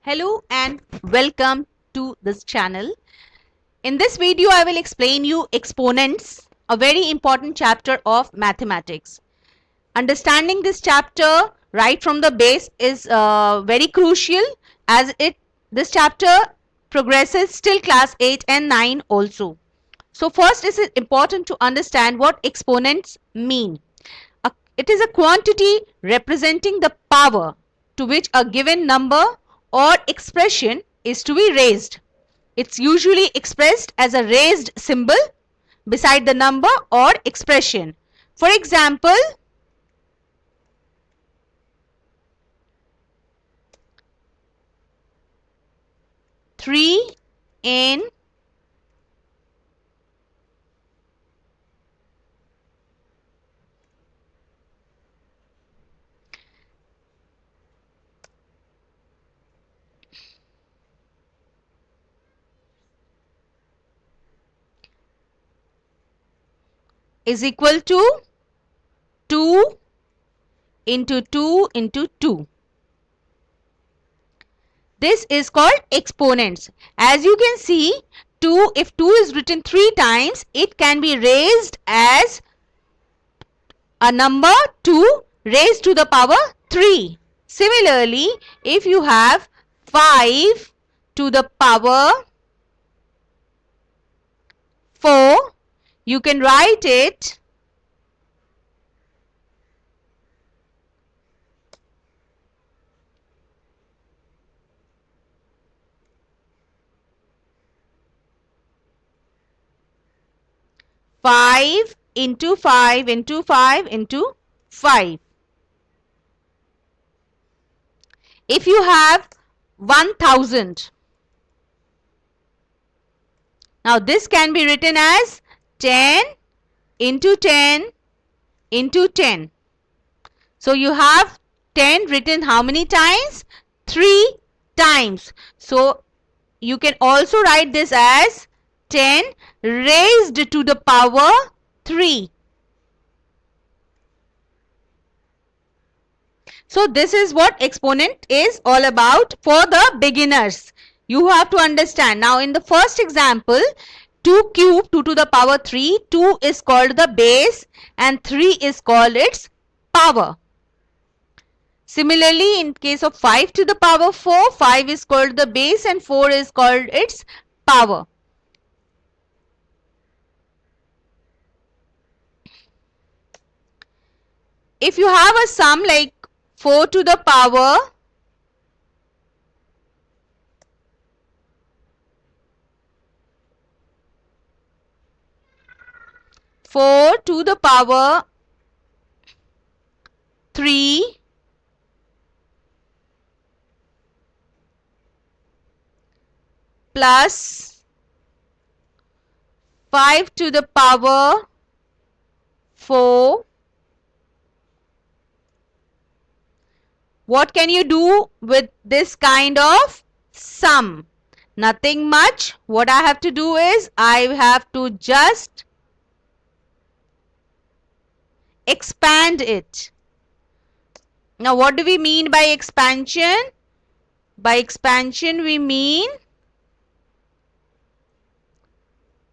Hello and welcome to this channel. In this video, I will explain you exponents, a very important chapter of mathematics. Understanding this chapter right from the base is very crucial as this chapter progresses till class 8 and 9 also. So first it is important to understand what exponents mean. It is a quantity representing the power to which a given number or expression is to be raised. It's usually expressed as a raised symbol beside the number or expression. For example, three in is equal to 2 into 2 into 2. This is called exponents. As you can see, 2, if 2 is written 3 times, it can be raised as a number 2 raised to the power 3. Similarly, if you have 5 to the power 4, you can write it five into 5 into 5 into 5. If you have 1000, now this can be written as 10 into 10 into 10. So you have 10 written how many times? 3 times. So you can also write this as 10 raised to the power 3. So this is what exponent is all about for the beginners. You have to understand. Now in the first example, 2 cube 2 to the power 3, 2 is called the base and 3 is called its power. Similarly, in case of 5 to the power 4, 5 is called the base and 4 is called its power. If you have a sum like 4 to the power 4 to the power 3 plus 5 to the power 4. What can you do with this kind of sum? Nothing much. What I have to do is I have to just expand it. Now what do we mean by expansion? By expansion we mean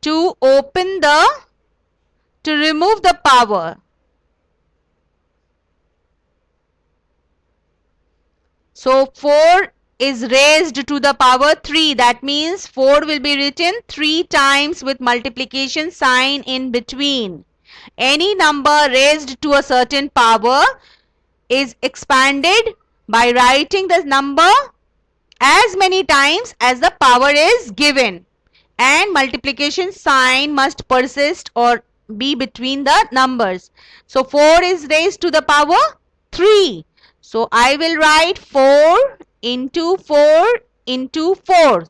to remove the power. So 4 is raised to the power 3. That means 4 will be written 3 times with multiplication sign in between. Any number raised to a certain power is expanded by writing the number as many times as the power is given, and multiplication sign must persist or be between the numbers. So 4 is raised to the power 3. So I will write 4 into 4 into 4.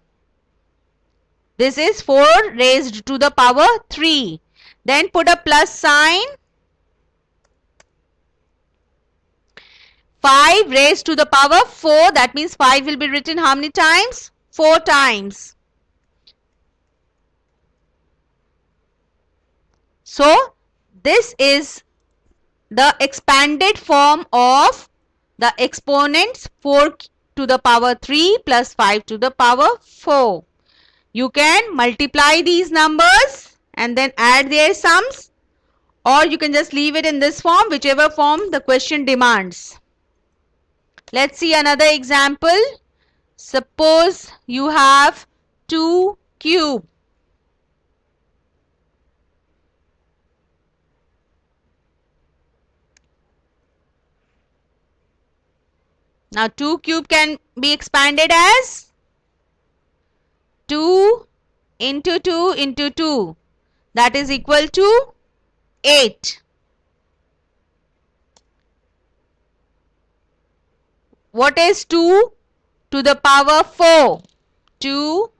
This is 4 raised to the power 3. Then put a plus sign. 5 raised to the power 4. That means 5 will be written how many times? 4 times. So this is the expanded form of the exponents 4 to the power 3 plus 5 to the power 4. You can multiply these numbers and then add their sums, or you can just leave it in this form, whichever form the question demands. Let's see another example. Suppose you have 2 cube. Now 2 cube can be expanded as 2 into 2 into 2. That is equal to 8. What is 2 to the power 4? 2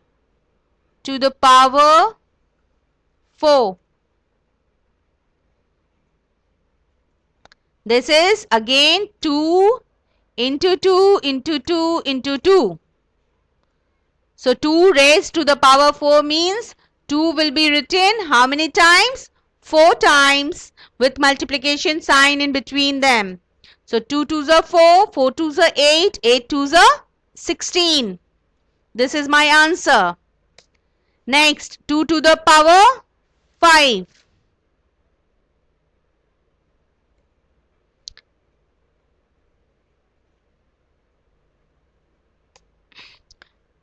to the power 4. This is again 2 into 2 into 2 into 2. So 2 raised to the power 4 means 2 will be written how many times? 4 times with multiplication sign in between them. So 2 twos are 4, 4 twos are 8, 8 twos are 16. This is my answer. Next, 2 to the power 5.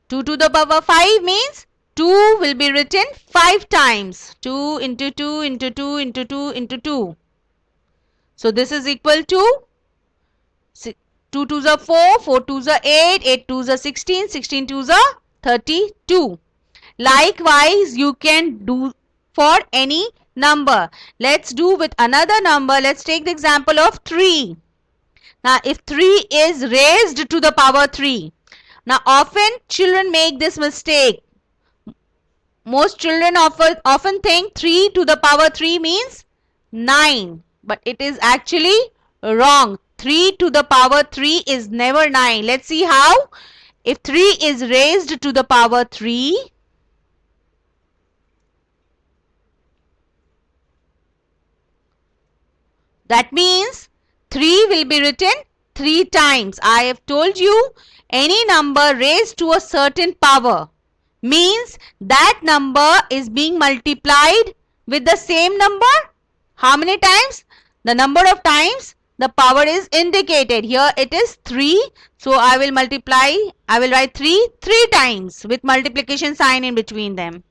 Two to the power 5 means 2 will be written 5 times. 2 into 2 into 2 into 2 into 2. So this is equal to 2 twos are 4, 4 twos are 8, 8 twos are 16, 16 twos are 32. Likewise, you can do for any number. Let's do with another number. Let's take the example of 3. Now, if 3 is raised to the power 3. Now, often children make this mistake. Most children often think 3 to the power 3 means 9. But it is actually wrong. 3 to the power 3 is never 9. Let's see how. If 3 is raised to the power 3, that means 3 will be written 3 times. I have told you any number raised to a certain power means that number is being multiplied with the same number. How many times? The number of times the power is indicated. Here it is 3. So I will write 3 times with multiplication sign in between them.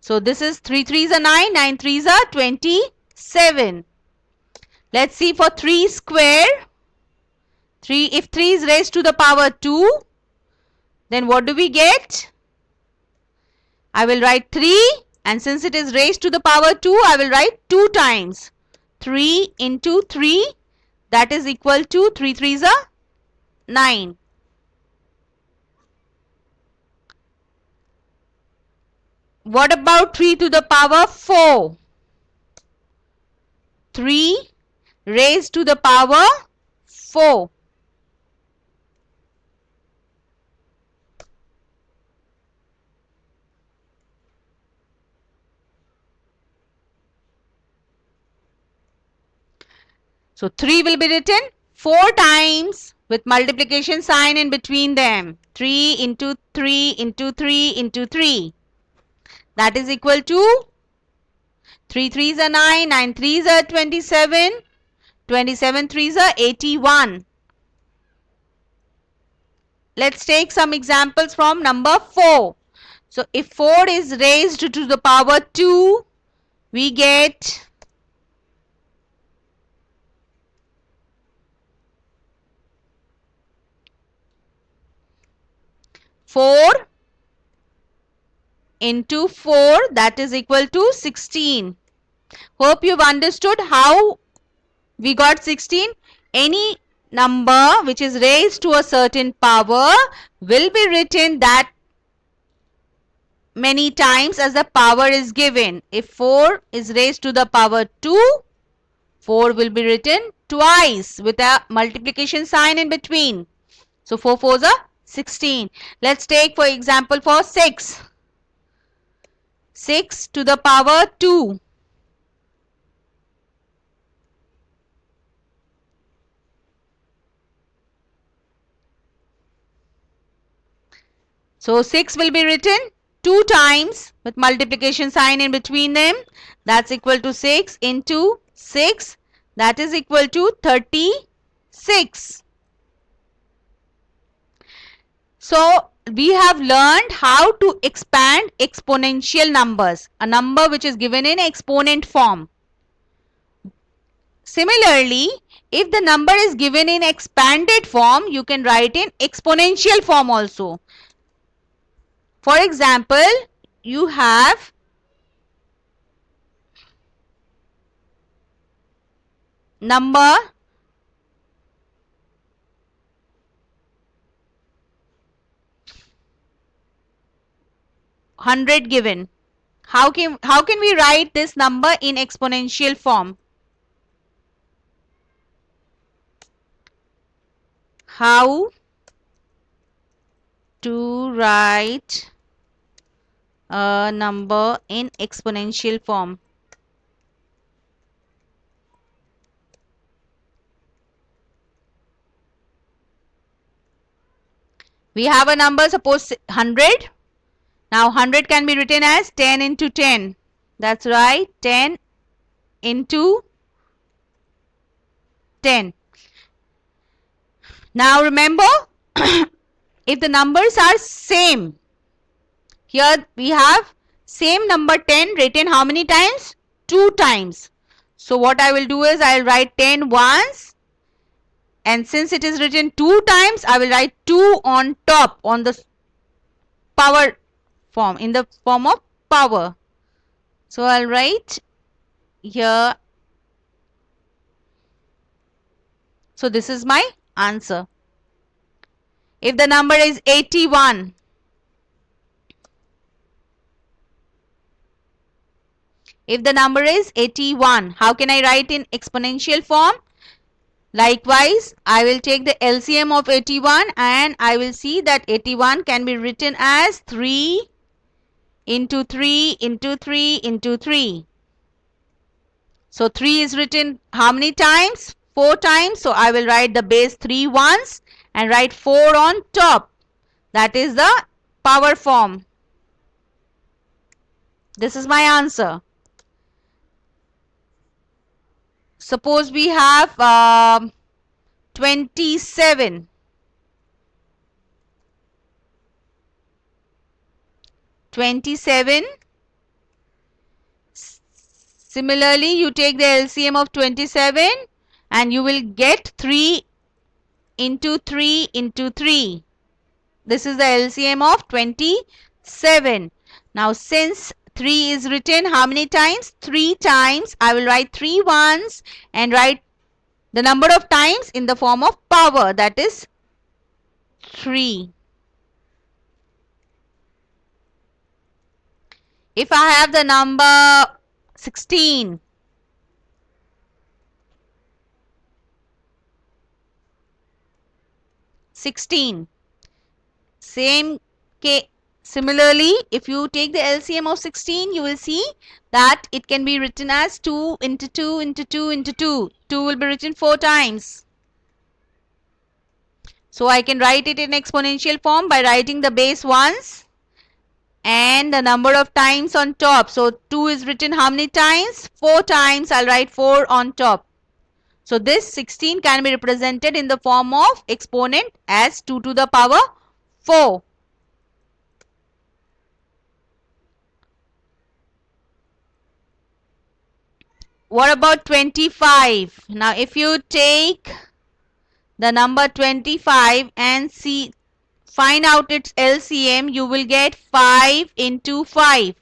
So this is 3 threes are 9, 9 threes are 27. Let's see for 3 square. If 3 is raised to the power 2, then what do we get? I will write 3, and since it is raised to the power 2, I will write 2 times. 3 into 3, that is equal to 3 threes are 9. What about 3 to the power 4? 3 raised to the power 4. So 3 will be written 4 times with multiplication sign in between them. 3 into 3 into 3 into 3. That is equal to 3 threes are 9, 9 threes are 27, 27 threes are 81. Let's take some examples from number 4. So if 4 is raised to the power 2, we get 4 into 4, that is equal to 16. Hope you've understood how we got 16. Any number which is raised to a certain power will be written that many times as the power is given. If 4 is raised to the power 2, 4 will be written twice with a multiplication sign in between. So 4 4s are 16. Let's take for example for 6. 6 to the power 2. So 6 will be written 2 times with multiplication sign in between them. That's equal to 6 into 6. That is equal to 36. So we have learned how to expand exponential numbers, a number which is given in exponent form. Similarly, if the number is given in expanded form, you can write in exponential form also. For example, you have number 100 given. How can we write this number in exponential form? How to write a number in exponential form? We have a number, suppose 100. Now 100 can be written as 10 into 10. That's right, 10 into 10. Now remember, if the numbers are same, here we have same number 10 written how many times? 2 times. So what I will do is I will write 10 once, and since it is written 2 times, I will write 2 on top on the power form, in the form of power. So I'll write here. So this is my answer. If the number is 81, if the number is 81, how can I write in exponential form? Likewise, I will take the LCM of 81 and I will see that 81 can be written as 3 into 3 into 3 into 3. So 3 is written how many times? 4 times. So I will write the base 3 once and write 4 on top. That is the power form. This is my answer. Suppose we have 27. 27. Similarly, you take the LCM of 27 and you will get 3 into 3 into 3. This is the LCM of 27. Now, since 3 is written how many times? 3 times. I will write 3 once and write the number of times in the form of power, that is 3. If I have the number 16, same case. Similarly, if you take the LCM of 16, you will see that it can be written as 2 into 2 into 2 into 2. 2 will be written 4 times. So I can write it in exponential form by writing the base once and the number of times on top. So 2 is written how many times? 4 times. I'll write 4 on top. So this 16 can be represented in the form of exponent as 2 to the power 4. What about 25? Now if you take the number 25 and find out its LCM, you will get 5 into 5.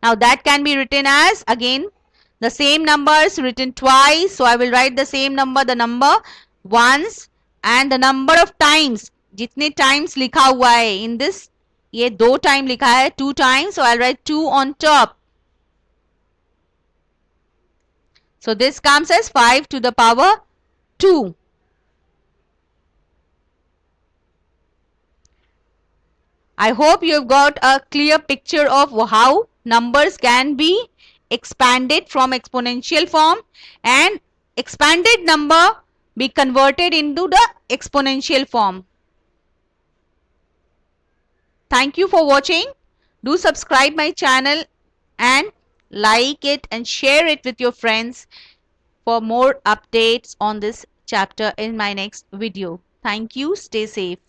Now that can be written as, again, the same numbers written twice. So I will write the same number, the number once, and the number of times, जितने times लिखा हुआ है in this, ये 2 time लिखा है, 2 times. So I'll write 2 on top. So this comes as 5 to the power 2. I hope you have got a clear picture of how numbers can be expanded from exponential form and expanded number be converted into the exponential form. Thank you for watching. Do subscribe my channel and like it and share it with your friends for more updates on this chapter in my next video. Thank you. Stay safe.